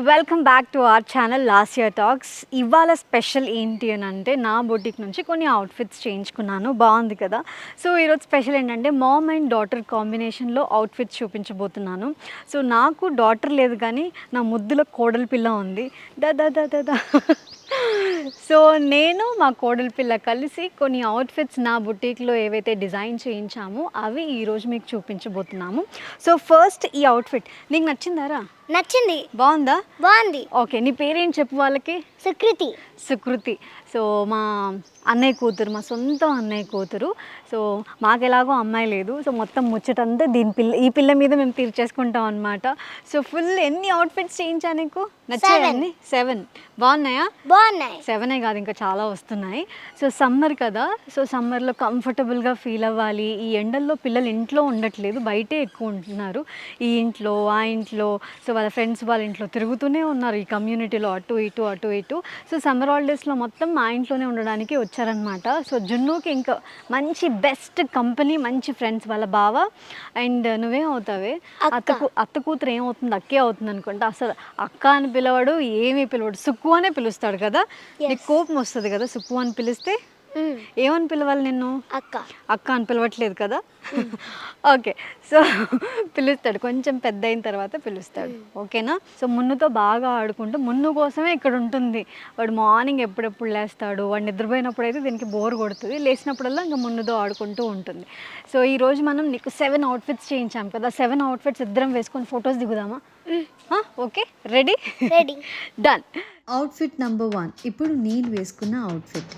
Welcome back to our channel last year talks. ఇవాళ special ఏంటి అని అంటే నా బొటిక్ నుంచి కొన్ని అవుట్ఫిట్స్ చేయించుకున్నాను. బాగుంది కదా. సో ఈరోజు స్పెషల్ ఏంటంటే మామ్ అండ్ డాటర్ కాంబినేషన్లో అవుట్ఫిట్స్ చూపించబోతున్నాను. సో నాకు డాటర్ లేదు కానీ నా ముద్దుల కోడలి పిల్ల ఉంది. దా సో నేను మా కోడలి పిల్ల కలిసి కొన్ని అవుట్ఫిట్స్ నా బుటీక్లో ఏవైతే డిజైన్ చేయించామో అవి ఈరోజు మీకు చూపించబోతున్నాము. సో ఫస్ట్ ఈ అవుట్ఫిట్ నీకు నచ్చిందారా? నచ్చింది. బాగుందా? బాగుంది. ఓకే, నీ పేరేం చెప్పు వాళ్ళకి? సుకృతి. సో మా అన్నయ్య కూతురు, మా సొంతం అన్నయ్య కూతురు. సో మాకెలాగో అమ్మాయి లేదు, సో మొత్తం ముచ్చటంతా ఈ పిల్ల మీద మేము తీర్చేసుకుంటాం అనమాట. సో ఫుల్ ఎన్ని అవుట్ఫిట్స్ చేయించా నీకు? నచ్చాయన్ని? 7 బాగున్నాయా? బాగున్నాయి. 7 కాదు, ఇంకా చాలా వస్తున్నాయి. సో సమ్మర్ కదా, సో సమ్మర్లో కంఫర్టబుల్గా ఫీల్ అవ్వాలి. ఈ ఎండల్లో పిల్లలు ఇంట్లో ఉండట్లేదు, బయటే ఎక్కువ ఉంటున్నారు. ఈ ఇంట్లో ఆ ఇంట్లో, సో వాళ్ళ ఫ్రెండ్స్ వాళ్ళ ఇంట్లో తిరుగుతూనే ఉన్నారు ఈ కమ్యూనిటీలో, అటు ఇటు. సో సమ్మర్ హాలిడేస్లో మొత్తం మా ఇంట్లోనే ఉండడానికి వచ్చారనమాట. సో జున్నుకి ఇంకా మంచి బెస్ట్ కంపెనీ, మంచి ఫ్రెండ్స్ వాళ్ళ బావ. అండ్ నువ్వేం అవుతావే? అత్త కూతురు ఏమవుతుంది? అక్కే అవుతుంది అనుకుంటా. అసలు అక్క అని పిలవాడు, ఏమీ పిలవాడు, సుక్కు అనే పిలుస్తాడు కదా. నీకు కోపం వస్తుంది కదా సుక్కు అని పిలిస్తే? ఏమని పిలవాలి నిన్ను? అక్క అని పిలవట్లేదు కదా. ఓకే, సో పిలుస్తాడు, కొంచెం పెద్ద అయిన తర్వాత పిలుస్తాడు. ఓకేనా? సో మున్నుతో బాగా ఆడుకుంటూ, మున్ను కోసమే ఇక్కడ ఉంటుంది. వాడు మార్నింగ్ ఎప్పుడెప్పుడు లేస్తాడు, వాడు నిద్రపోయినప్పుడు అయితే దీనికి బోర్ కొడుతుంది, లేచినప్పుడల్లా ఇంకా మున్నుతో ఆడుకుంటూ ఉంటుంది. సో ఈరోజు మనం నీకు 7 అవుట్ఫిట్స్ చేయించాం కదా. 7 అవుట్ఫిట్స్ ఇద్దరం వేసుకొని ఫొటోస్ దిగుదామా? Okay, ready? Done. Outfit number 1 ఇప్పుడు నేను వేసుకున్న అవుట్ఫిట్.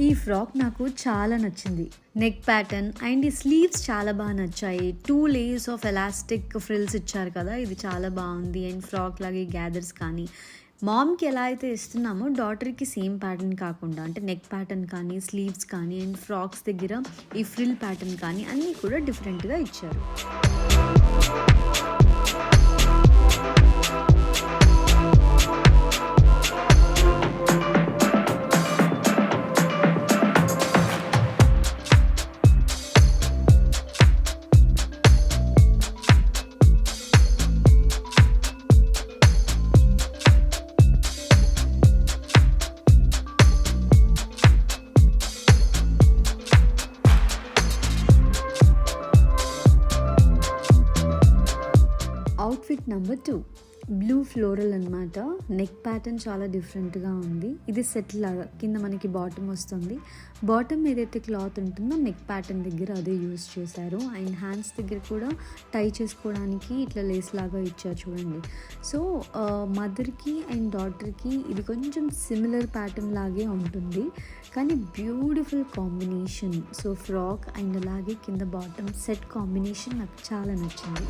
ఈ ఫ్రాక్ నాకు చాలా నచ్చింది. నెక్ ప్యాటర్న్ అండ్ ఈ స్లీవ్స్ చాలా బాగా నచ్చాయి. 2 లేయర్స్ ఆఫ్ ఎలాస్టిక్ ఫ్రిల్స్ ఇచ్చారు కదా, ఇది చాలా బాగుంది. అండ్ ఫ్రాక్ లాగే గ్యాదర్స్ కానీ, మామ్కి ఎలా అయితే ఇస్తున్నామో డాటర్కి సేమ్ ప్యాటర్న్ కాకుండా, అంటే నెక్ ప్యాటర్న్ కానీ, స్లీవ్స్ కానీ, అండ్ ఫ్రాక్స్ దగ్గర ఈ ఫ్రిల్ ప్యాటర్న్ కానీ అన్నీ కూడా డిఫరెంట్గా ఇచ్చారు. అవుట్ఫిట్ నెంబర్ 2 బ్లూ ఫ్లోరల్ అనమాట. నెక్ ప్యాటర్న్ చాలా డిఫరెంట్గా ఉంది. ఇది సెట్ లాగా కింద మనకి బాటమ్ వస్తుంది. బాటమ్ ఏదైతే క్లాత్ ఉంటుందో నెక్ ప్యాటర్న్ దగ్గర అదే యూజ్ చేశారు. అండ్ హ్యాండ్స్ దగ్గర కూడా టై చేసుకోవడానికి ఇట్లా లేస్ లాగా ఇచ్చారు చూడండి. సో మదర్కి అండ్ డాటర్కి ఇది కొంచెం సిమిలర్ ప్యాటర్న్ లాగే ఉంటుంది, కానీ beautiful combination. So frock and అలాగే కింద బాటమ్ సెట్ కాంబినేషన్ నాకు చాలా నచ్చింది.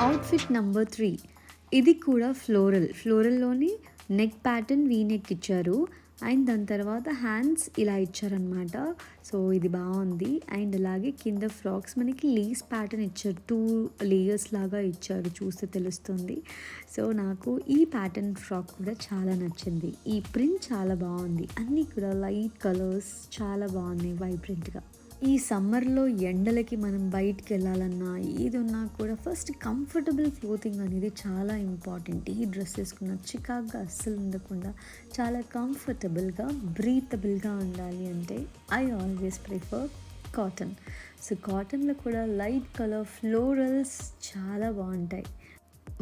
అవుట్ఫిట్ నెంబర్ 3 ఇది కూడా ఫ్లోరల్లోని నెక్ ప్యాటర్న్ వీ నెక్ ఇచ్చారు. అండ్ దాని తర్వాత హ్యాండ్స్ ఇలా ఇచ్చారనమాట. సో ఇది బాగుంది. అండ్ అలాగే కింద ఫ్రాక్స్ మనకి లేస్ ప్యాటర్న్ ఇచ్చారు, 2 లేయర్స్ లాగా ఇచ్చారు, చూస్తే తెలుస్తుంది. సో నాకు ఈ ప్యాటర్న్ ఫ్రాక్ కూడా చాలా నచ్చింది. ఈ ప్రింట్ చాలా బాగుంది, అన్నీ కూడా లైట్ కలర్స్ చాలా బాగున్నాయి వైబ్రెంట్గా. ఈ సమ్మర్లో ఎండలకి మనం బయటికి వెళ్ళాలన్నా ఏది ఉన్నా కూడా ఫస్ట్ కంఫర్టబుల్ క్లోతింగ్ అనేది చాలా ఇంపార్టెంట్. ఈ డ్రెస్ వేసుకున్న చికాగ్గా అస్సలు ఉండకుండా చాలా కంఫర్టబుల్గా బ్రీతబుల్గా ఉండాలి అంటే I always prefer cotton. So కాటన్లో కూడా లైట్ కలర్ ఫ్లోరల్స్ చాలా బాగుంటాయి.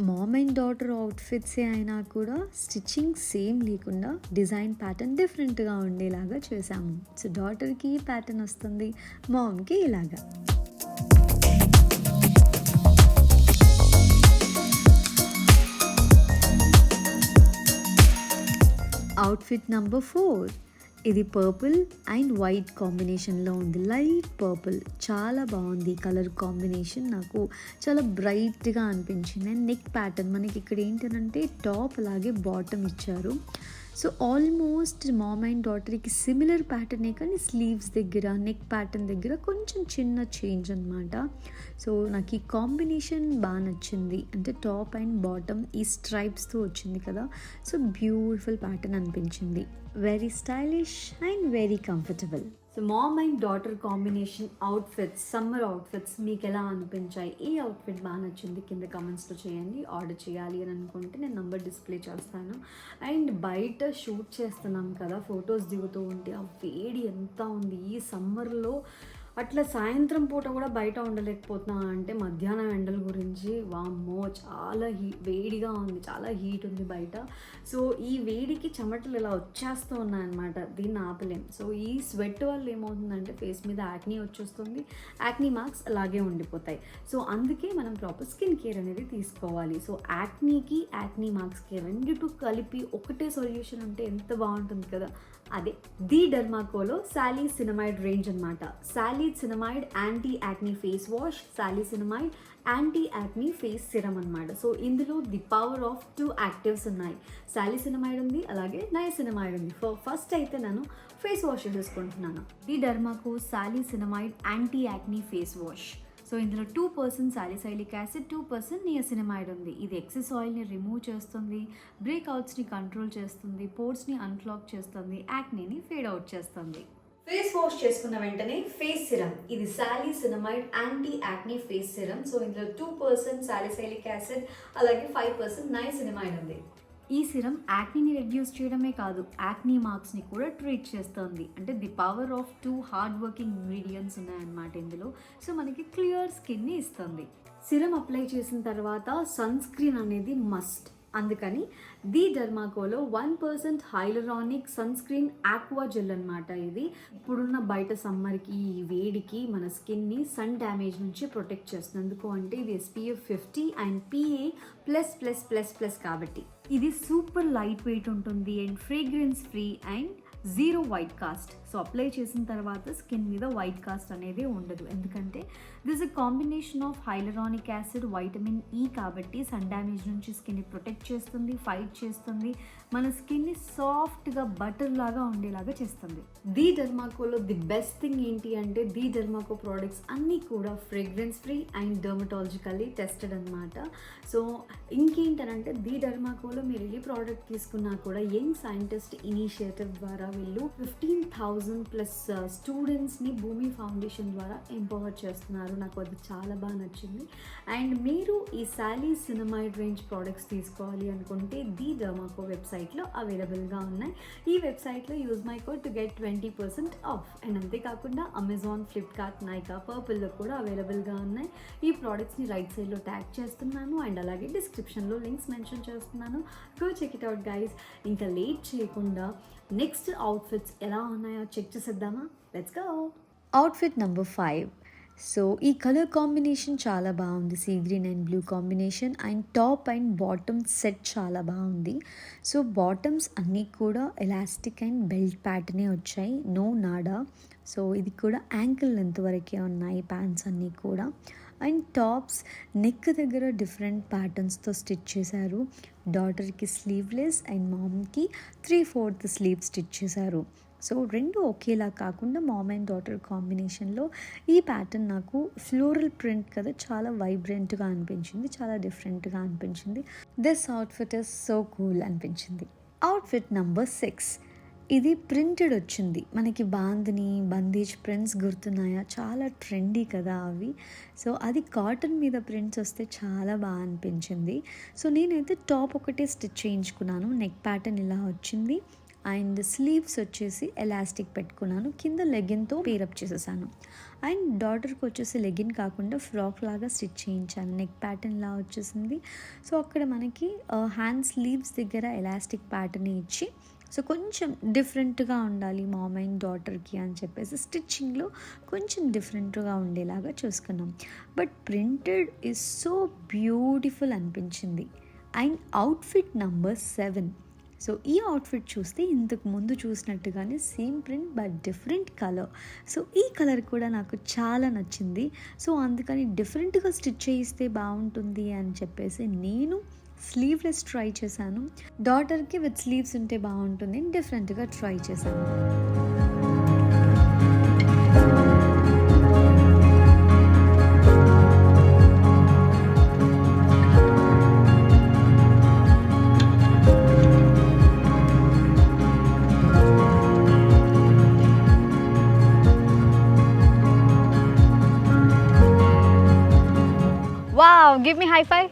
మామ్ అండ్ డాటర్ అవుట్ఫిట్సే అయినా కూడా స్టిచ్చింగ్ సేమ్ లేకుండా డిజైన్ ప్యాటర్న్ డిఫరెంట్గా ఉండేలాగా చేసాము. సో డాటర్కి ఈ ప్యాటర్న్ వస్తుంది, మామ్కి ఇలాగా. అవుట్ఫిట్ నెంబర్ 4 ఇది పర్పుల్ అండ్ వైట్ కాంబినేషన్లో ఉంది. లైట్ పర్పుల్ చాలా బాగుంది కలర్ కాంబినేషన్, నాకు చాలా బ్రైట్గా అనిపించింది. అండ్ నెక్ ప్యాటర్న్ మనకి ఇక్కడ ఏంటంటే టాప్ అలాగే బాటమ్ ఇచ్చారు. సో ఆల్మోస్ట్ మామ్ అండ్ డాటర్కి సిమిలర్ ప్యాటర్నే, కానీ స్లీవ్స్ దగ్గర నెక్ ప్యాటర్న్ దగ్గర కొంచెం చిన్న చేంజ్ అనమాట. సో నాకు ఈ కాంబినేషన్ బాగా నచ్చింది. అంటే టాప్ అండ్ బాటమ్ ఈ స్ట్రైప్స్తో వచ్చింది కదా, సో బ్యూటిఫుల్ ప్యాటర్న్ అనిపించింది. Very stylish and very comfortable. So mom and daughter combination outfits, summer outfits మీకు ఎలా అనిపించాయి? ఏ అవుట్ఫిట్ బాగా నచ్చింది కింద కమెంట్స్లో చేయండి. ఆర్డర్ చేయాలి అని అనుకుంటే నేను నంబర్ డిస్ప్లే చేస్తాను. అండ్ బయట షూట్ చేస్తున్నాం కదా, ఫొటోస్ దిగుతూ ఉంటే ఆ వేడి ఎంత ఉంది ఈ సమ్మర్లో. అట్లా సాయంత్రం పూట కూడా బయట ఉండలేకపోతున్నా అంటే మధ్యాహ్నం ఎండల గురించి వామ్మో చాలా వేడిగా ఉంది, చాలా హీట్ ఉంది బయట. సో ఈ వేడికి చెమటలు ఇలా వచ్చేస్తూ ఉన్నాయన్నమాట, దీన్ని ఆపలేం. సో ఈ స్వెట్ వల్ల ఏమవుతుందంటే ఫేస్ మీద యాక్నీ వచ్చేస్తుంది, యాక్నీ మార్క్స్ అలాగే ఉండిపోతాయి. సో అందుకే మనం ప్రాపర్ స్కిన్ కేర్ అనేది తీసుకోవాలి. సో యాక్నీకి యాక్నీ మార్క్స్కి రెండిటి కలిపి ఒకటే సొల్యూషన్ ఉంటే ఎంత బాగుంటుంది కదా, అదే ది డెర్మాకోలో సాలిసినమైడ్ రేంజ్ అనమాట. Salicinamide anti acne face wash, salicinamide anti acne face serum అనమాట. సో ఇందులో ది పవర్ ఆఫ్ 2 యాక్టివ్స్ ఉన్నాయి. సాలిసినమైడ్ ఉంది, అలాగే నయసినమైడ్ ఉంది. ఫస్ట్ అయితే నేను ఫేస్ వాష్ చేసుకుంటున్నాను. The Derma Co salicinamide anti acne face wash. So ఇందులో 2% సాలిసైలిక్ యాసిడ్, 2% నియాసినమైడ్ ఉంది. ఇది ఎక్సెస్ ఆయిల్ని రిమూవ్ చేస్తుంది, బ్రేక్అవుట్స్ని కంట్రోల్ చేస్తుంది, పోర్స్ని అన్క్లాగ్ చేస్తుంది, యాక్నీని ఫేడ్ అవుట్ చేస్తుంది. ఫేస్ వాష్ చేసుకున్న వెంటనే ఫేస్ సిరమ్. ఇది salicinamide anti acne face serum. So ఇందులో 2% సాలిసైలిక్ యాసిడ్, అలాగే 5% నయసినమైడ్ ఉంది. ఈ సిరం యాక్నీని రెడ్యూస్ చేయడమే కాదు, యాక్నీ మార్క్స్ని కూడా ట్రీట్ చేస్తుంది. అంటే the power of 2 hard working ingredients ఉన్నాయన్నమాట ఇందులో. సో మనకి క్లియర్ స్కిన్ని ఇస్తుంది. సిరం అప్లై చేసిన తర్వాత సన్ స్క్రీన్ అనేది మస్ట్. అందుకని ది డెర్మాకోలో 1% hyaluronic sunscreen aqua gel అనమాట. ఇది ఇప్పుడున్న బయట సమ్మర్కి ఈ వేడికి మన స్కిన్ని సన్ డ్యామేజ్ నుంచి ప్రొటెక్ట్ చేస్తుంది. ఎందుకు అంటే ఇది SPF 50 అండ్ PA++++ కాబట్టి. ఇది సూపర్ లైట్ వెయిట్ ఉంటుంది and fragrance free and 0 white cost. So apply చేసిన తర్వాత స్కిన్ మీద వైట్ కాస్ట్ అనేది ఉండదు, ఎందుకంటే this a combination of hyaluronic acid, vitamin E కాబట్టి సన్ డ్యామేజ్ నుంచి స్కిన్ని ప్రొటెక్ట్ చేస్తుంది, ఫైట్ చేస్తుంది, మన స్కిన్ని సాఫ్ట్గా బటర్ లాగా ఉండేలాగా చేస్తుంది. ది డెర్మాకోలో ది బెస్ట్ థింగ్ ఏంటి అంటే ది డెర్మాకో ప్రోడక్ట్స్ అన్నీ కూడా fragrance free and dermatologically tested అనమాట. సో ఇంకేంటనంటే ది డెర్మాకోలో మీరు ఏ ప్రోడక్ట్ తీసుకున్నా కూడా యంగ్ సైంటిస్ట్ ఇనిషియేటివ్ ద్వారా వీళ్ళు 15,000+ స్టూడెంట్స్ని భూమి ఫౌండేషన్ ద్వారా ఎంపవర్ చేస్తున్నారు. నాకు అది చాలా బాగా నచ్చింది. అండ్ మీరు ఈ సాలిసినమైడ్ రేంజ్ ప్రోడక్ట్స్ తీసుకోవాలి అనుకుంటే ది డెర్మాకో వెబ్సైట్లో అవైలబుల్గా ఉన్నాయి. ఈ వెబ్సైట్లో use my code to get 20% off. And అంతేకాకుండా అమెజాన్, ఫ్లిప్కార్ట్, నైకా, పర్పుల్లో కూడా అవైలబుల్గా ఉన్నాయి. ఈ ప్రోడక్ట్స్ని రైట్ సైడ్లో ట్యాగ్ చేస్తున్నాను అండ్ అలాగే డిస్క్రిప్షన్లో లింక్స్ మెన్షన్ చేస్తున్నాను. Go check it out guys. ఇంకా లేట్ చేయకుండా నెక్స్ట్ అవుట్ఫిట్స్ ఎలా ఉన్నాయో చెక్ చేసేద్దామా? Let's go. Outfit number 5. So ఈ కలర్ కాంబినేషన్ చాలా బాగుంది, sea green and blue combination. And top and bottom set చాలా బాగుంది. సో బాటమ్స్ అన్నీ కూడా ఎలాస్టిక్ అండ్ బెల్ట్ ప్యాటర్నే వచ్చాయి, నో నాడా. సో ఇది కూడా యాంకిల్ లెంత్ వరకే ఉన్నాయి ప్యాంట్స్ అన్నీ కూడా. అండ్ టాప్స్ నెక్ దగ్గర డిఫరెంట్ ప్యాటర్న్స్తో స్టిచ్ చేశారు. డాటర్కి స్లీవ్లెస్ అండ్ మామ్కి 3/4 స్లీవ్ స్టిచ్ చేశారు. సో రెండు ఒకేలా కాకుండా మామ్ అండ్ డాటర్ కాంబినేషన్లో ఈ ప్యాటర్న్ నాకు ఫ్లోరల్ ప్రింట్ కదా, చాలా వైబ్రెంట్గా అనిపించింది, చాలా డిఫరెంట్గా అనిపించింది. This outfit is so cool అనిపించింది. Outfit number 6. ఇది ప్రింటెడ్ వచ్చింది మనకి. బాందిని, బందేజ్ ప్రింట్స్ గుర్తున్నాయా? చాలా ట్రెండీ కదా అవి. సో అది కాటన్ మీద ప్రింట్స్ వస్తే చాలా బాగా అనిపించింది. సో నేనైతే టాప్ ఒకటే స్టిచ్ చేయించుకున్నాను. నెక్ ప్యాటర్న్ ఇలా వచ్చింది అండ్ స్లీవ్స్ వచ్చేసి ఎలాస్టిక్ పెట్టుకున్నాను, కింద లెగిన్తో పేరప్ చేసేసాను. అండ్ డాటర్కి వచ్చేసి లెగిన్ కాకుండా ఫ్రాక్ లాగా స్టిచ్ చేయించాను. నెక్ ప్యాటర్న్ ఇలా వచ్చేసింది. సో అక్కడ మనకి హ్యాండ్ స్లీవ్స్ దగ్గర ఎలాస్టిక్ ప్యాటర్న్ ఇచ్చి, సో కొంచెం డిఫరెంట్గా ఉండాలి మామ్ అండ్ డాటర్కి అని చెప్పేసి స్టిచ్చింగ్లో కొంచెం డిఫరెంట్గా ఉండేలాగా చూసుకున్నాం. But printed is so beautiful అనిపించింది. And outfit number 7. సో ఈ అవుట్ఫిట్ చూస్తే ఇంతకు ముందు చూసినట్టుగానే same print but different colour. So ఈ కలర్ కూడా నాకు చాలా నచ్చింది. సో అందుకని డిఫరెంట్గా స్టిచ్ చేయిస్తే బాగుంటుంది అని చెప్పేసి నేను స్లీవ్లెస్ ట్రై చేశాను. డాటర్కి విత్ స్లీవ్స్ ఉంటే బాగుంటుంది, డిఫరెంట్గా ట్రై చేశాను. Wow, give me high five.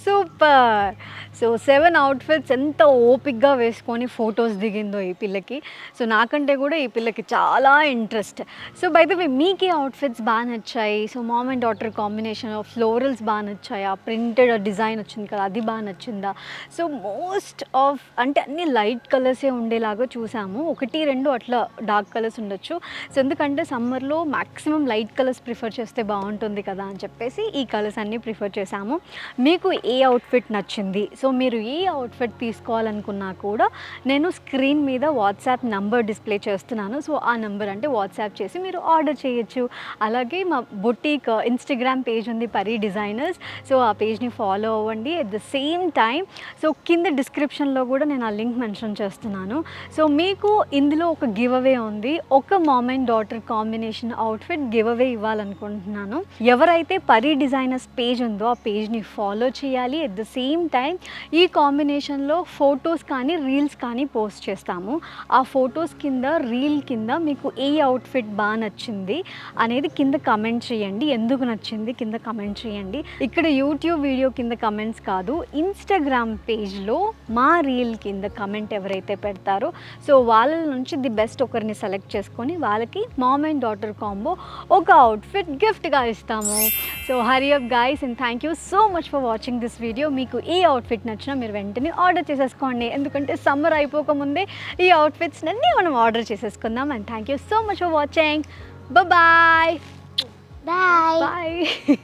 Super. So 7 outfits ఎంత ఓపిక్గా వేసుకొని ఫొటోస్ దిగిందో ఈ పిల్లకి. సో నాకంటే కూడా ఈ పిల్లకి చాలా interest. So by the way మీకు ఈ అవుట్ఫిట్స్ బాగా నచ్చాయి? So mom and daughter combination of florals బాగా నచ్చాయా? ప్రింటెడ్ డిజైన్ వచ్చింది కదా, అది బాగా నచ్చిందా? సో మోస్ట్ ఆఫ్ అంటే అన్ని లైట్ కలర్సే ఉండేలాగా చూసాము. 1-2 అట్లా డార్క్ కలర్స్ ఉండొచ్చు. సో ఎందుకంటే సమ్మర్లో మ్యాక్సిమం లైట్ కలర్స్ ప్రిఫర్ చేస్తే బాగుంటుంది కదా అని చెప్పేసి ఈ కలర్స్ అన్నీ ప్రిఫర్ చేసాము. మీకు ఏ అవుట్ఫిట్ నచ్చింది? సో మీరు ఏ అవుట్ఫిట్ తీసుకోవాలనుకున్నా కూడా నేను స్క్రీన్ మీద వాట్సాప్ నంబర్ డిస్ప్లే చేస్తున్నాను. సో ఆ నంబర్ అంటే వాట్సాప్ చేసి మీరు ఆర్డర్ చేయొచ్చు. అలాగే మా బొటీక్ ఇన్స్టాగ్రామ్ పేజ్ ఉంది, పరీ డిజైనర్స్. సో ఆ పేజ్ని ఫాలో అవ్వండి. At the same time so కింద డిస్క్రిప్షన్లో కూడా నేను ఆ లింక్ మెన్షన్ చేస్తున్నాను. సో మీకు ఇందులో ఒక గివ్ అవే ఉంది. ఒక mom and daughter combination outfit give away ఇవ్వాలనుకుంటున్నాను. ఎవరైతే పరీ డిజైనర్స్ పేజ్ ఉందో ఆ పేజ్ని ఫాలో చేయాలి. ఎట్ ద సేమ్ టైం ఈ కాంబినేషన్లో ఫొటోస్ కానీ రీల్స్ కానీ పోస్ట్ చేస్తాము. ఆ ఫొటోస్ కింద రీల్ కింద మీకు ఏ అవుట్ఫిట్ బాగా నచ్చింది అనేది కింద కమెంట్ చేయండి. ఎందుకు నచ్చింది కింద కమెంట్ చేయండి. ఇక్కడ యూట్యూబ్ వీడియో కింద కమెంట్స్ కాదు, ఇన్స్టాగ్రామ్ పేజ్లో మా రీల్ కింద కమెంట్ ఎవరైతే పెడతారో సో వాళ్ళ నుంచి ది బెస్ట్ ఒకరిని సెలెక్ట్ చేసుకొని వాళ్ళకి మామ్ అండ్ డాటర్ కాంబో ఒక అవుట్ఫిట్ గిఫ్ట్గా ఇస్తాము. So hurry up guys and thank you so much for watching this video. మీకు ఏ అవుట్ఫిట్ నచ్చినా మీరు వెంటనే ఆర్డర్ చేసేసుకోండి. ఎందుకంటే సమ్మర్ అయిపోకముందే ఈ అవుట్ఫిట్స్ అన్నీ మనం ఆర్డర్ చేసేసుకుందాం. And thank you so much for watching. Bye Bye. Bye.